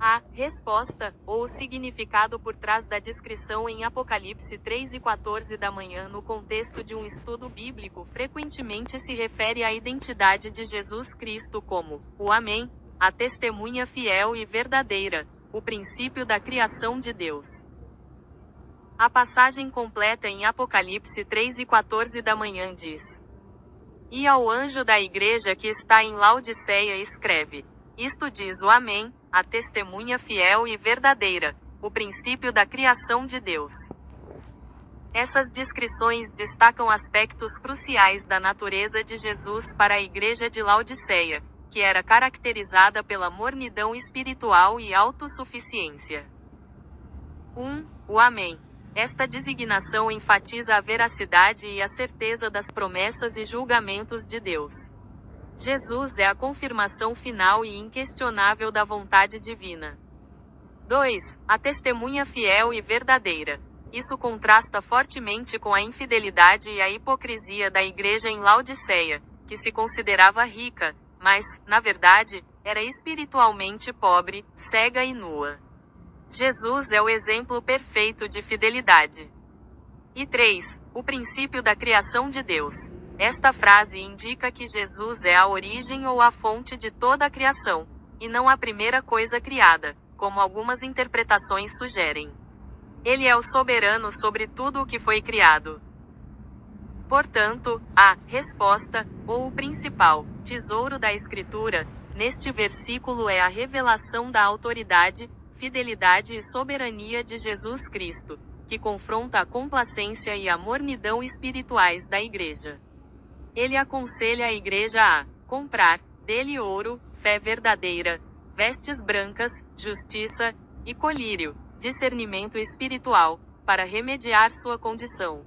A resposta, ou o significado por trás da descrição em Apocalipse 3:14 da manhã no contexto de um estudo bíblico frequentemente se refere à identidade de Jesus Cristo como o Amém, a testemunha fiel e verdadeira, o princípio da criação de Deus. A passagem completa em Apocalipse 3:14 da manhã diz: E ao anjo da igreja que está em Laodiceia escreve: Isto diz o Amém, a testemunha fiel e verdadeira, o princípio da criação de Deus. Essas descrições destacam aspectos cruciais da natureza de Jesus para a igreja de Laodiceia, que era caracterizada pela mornidão espiritual e autossuficiência. 1. O Amém. Esta designação enfatiza a veracidade e a certeza das promessas e julgamentos de Deus. Jesus é a confirmação final e inquestionável da vontade divina. 2. A testemunha fiel e verdadeira. Isso contrasta fortemente com a infidelidade e a hipocrisia da igreja em Laodiceia, que se considerava rica, mas, na verdade, era espiritualmente pobre, cega e nua. Jesus é o exemplo perfeito de fidelidade. E 3. O princípio da criação de Deus. Esta frase indica que Jesus é a origem ou a fonte de toda a criação, e não a primeira coisa criada, como algumas interpretações sugerem. Ele é o soberano sobre tudo o que foi criado. Portanto, a resposta, ou o principal tesouro da Escritura, neste versículo é a revelação da autoridade, fidelidade e soberania de Jesus Cristo, que confronta a complacência e a mornidão espirituais da igreja. Ele aconselha a igreja a comprar dele ouro, fé verdadeira, vestes brancas, justiça e colírio, discernimento espiritual, para remediar sua condição.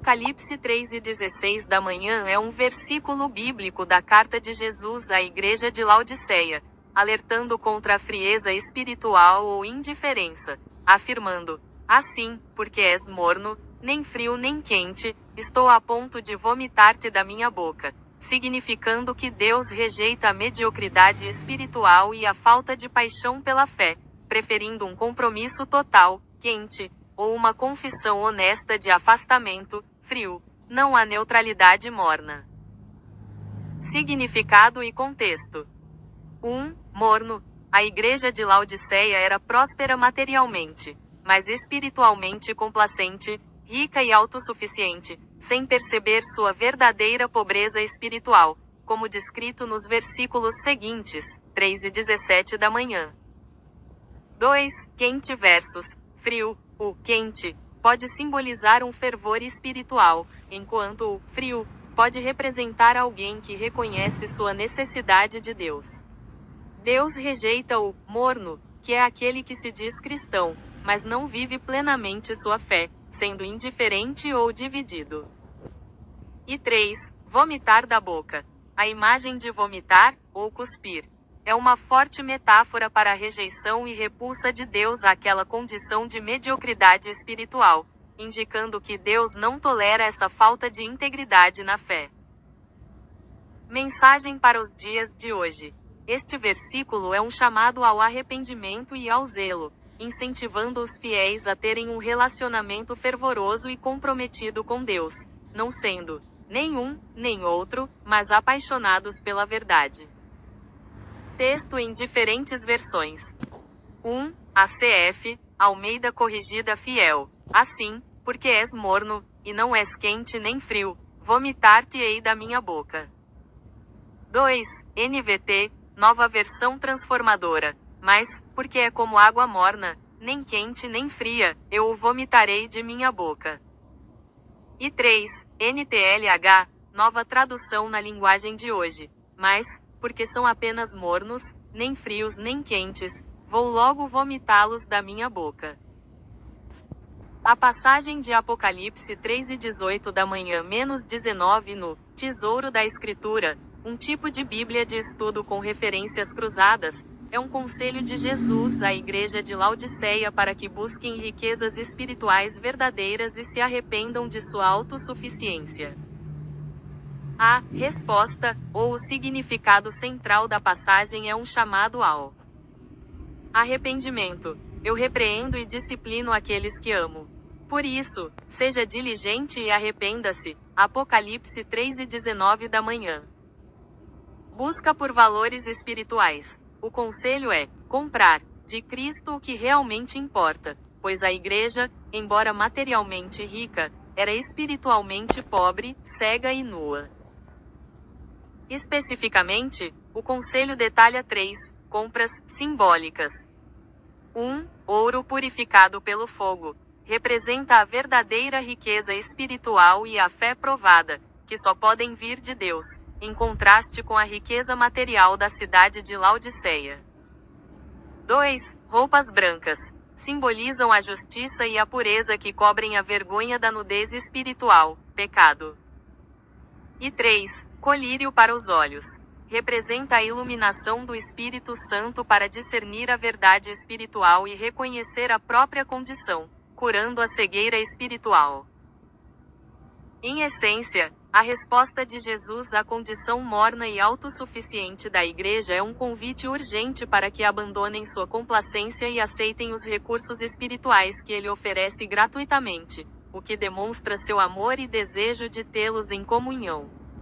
Apocalipse 3:16 da manhã é um versículo bíblico da carta de Jesus à igreja de Laodiceia, alertando contra a frieza espiritual ou indiferença, afirmando: Assim, porque és morno, nem frio nem quente, estou a ponto de vomitar-te da minha boca, significando que Deus rejeita a mediocridade espiritual e a falta de paixão pela fé, preferindo um compromisso total, quente, ou uma confissão honesta de afastamento, frio, não a neutralidade morna. Significado e contexto. 1. Morno. A igreja de Laodiceia era próspera materialmente, mas espiritualmente complacente, rica e autossuficiente, sem perceber sua verdadeira pobreza espiritual, como descrito nos versículos seguintes, 3:17 da manhã. 2. Quente versus frio. O quente pode simbolizar um fervor espiritual, enquanto o frio pode representar alguém que reconhece sua necessidade de Deus. Deus rejeita o morno, que é aquele que se diz cristão, mas não vive plenamente sua fé, sendo indiferente ou dividido. E 3. Vomitar da boca. A imagem de vomitar, ou cuspir, é uma forte metáfora para a rejeição e repulsa de Deus àquela condição de mediocridade espiritual, indicando que Deus não tolera essa falta de integridade na fé. Mensagem para os dias de hoje. Este versículo é um chamado ao arrependimento e ao zelo, incentivando os fiéis a terem um relacionamento fervoroso e comprometido com Deus, não sendo nem um, nem outro, mas apaixonados pela verdade. Texto em diferentes versões. 1. ACF, Almeida Corrigida Fiel. Assim, porque és morno, e não és quente nem frio, vomitar-te-ei da minha boca. 2. NVT, Nova Versão Transformadora. Mas, porque é como água morna, nem quente nem fria, eu o vomitarei de minha boca. E 3. NTLH, Nova Tradução na Linguagem de Hoje. Mas, porque são apenas mornos, nem frios nem quentes, vou logo vomitá-los da minha boca. A passagem de Apocalipse 3:18 da manhã -19 no Tesouro da Escritura, um tipo de Bíblia de estudo com referências cruzadas, é um conselho de Jesus à igreja de Laodiceia para que busquem riquezas espirituais verdadeiras e se arrependam de sua autossuficiência. A resposta, ou o significado central da passagem é um chamado ao Arrependimento. Eu repreendo e disciplino aqueles que amo. Por isso, seja diligente e arrependa-se. Apocalipse 3:19 da manhã. Busca por valores espirituais. O conselho é: comprar de Cristo o que realmente importa, pois a igreja, embora materialmente rica, era espiritualmente pobre, cega e nua. Especificamente, o conselho detalha 3 compras simbólicas. 1. Ouro purificado pelo fogo. Representa a verdadeira riqueza espiritual e a fé provada, que só podem vir de Deus, em contraste com a riqueza material da cidade de Laodiceia. 2. Roupas brancas. Simbolizam a justiça e a pureza que cobrem a vergonha da nudez espiritual, pecado. E 3. Colírio para os olhos. Representa a iluminação do Espírito Santo para discernir a verdade espiritual e reconhecer a própria condição, curando a cegueira espiritual. Em essência, a resposta de Jesus à condição morna e autossuficiente da igreja é um convite urgente para que abandonem sua complacência e aceitem os recursos espirituais que ele oferece gratuitamente, o que demonstra seu amor e desejo de tê-los em comunhão.